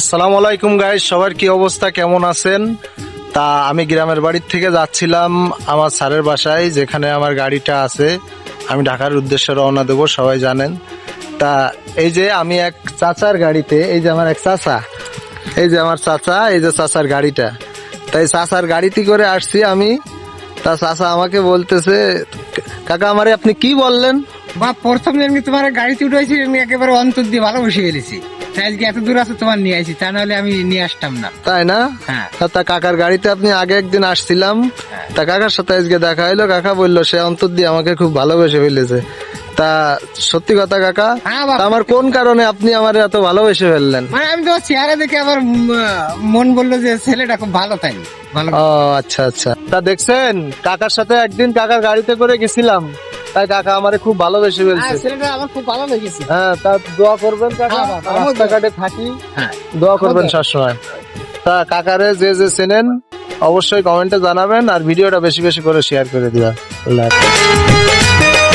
আসসালামু আলাইকুম গাইস, সবার কি অবস্থা, কেমন আছেন? তা আমি গ্রামের বাড়ির থেকে যাচ্ছিলাম আমার স্যারের বাসায়, যেখানে আমার গাড়িটা আছে। আমি ঢাকার উদ্দেশ্যে রওনা দেবো, সবাই জানেন। তা এই যে আমি এক চাচার গাড়িতে, এই যে আমার এক চাচা, এই যে আমার চাচা, এই যে চাচার গাড়িটা, তাই চাচার গাড়িতে করে আসছি আমি। তা চাচা আমাকে বলতেছে, কাকা আমারে আপনি কি বললেন? বা প্রথম এমনি তোমার গাড়িতে উঠেছি, এমনি একেবারে অন্তর দিয়ে ভালোবেসে ফেলেছি। তাই আজকে এত দূর আছে তোমার নিয়ে আসি, তা নাহলে আমি নিয়ে আসতাম না। তাই না? হ্যাঁ। তা কাকার গাড়িতে আপনি আগে একদিন আসছিলাম, তা কাকার সাথে আজকে দেখা হইলো। কাকা বললো সে অন্তর দিয়ে আমাকে খুব ভালোবেসে ফেলেছে। তা সত্যি কথা কাকা, হ্যাঁ বাবা। তা আমার কোন কারণে আপনি আমার এত ভালোবেসে ফেললেন? মানে আমি তো চেহারা দেখে আমার মন বললো যে ছেলেটা খুব ভালো, তাই ভালো। ও আচ্ছা আচ্ছা। তা দেখছেন, কাকার সাথে একদিন কাকার গাড়িতে করে গেছিলাম, তাই কাকা আমারে খুব ভালোবেসে ফেলছে। হ্যাঁ, ছেলেটা আমার খুব ভালো লেগেছে। হ্যাঁ, তা দোয়া করবেন কাকা, হ্যাঁ বাবা, রাস্তাঘাটে থাকি, হ্যাঁ, দোয়া করবেন সবসময়। তা কাকারে যে যে চেনেন অবশ্যই কমেন্টে জানাবেন, আর ভিডিওটা বেশি বেশি করে শেয়ার করে দিবা। আল্লাহ হাফেজ।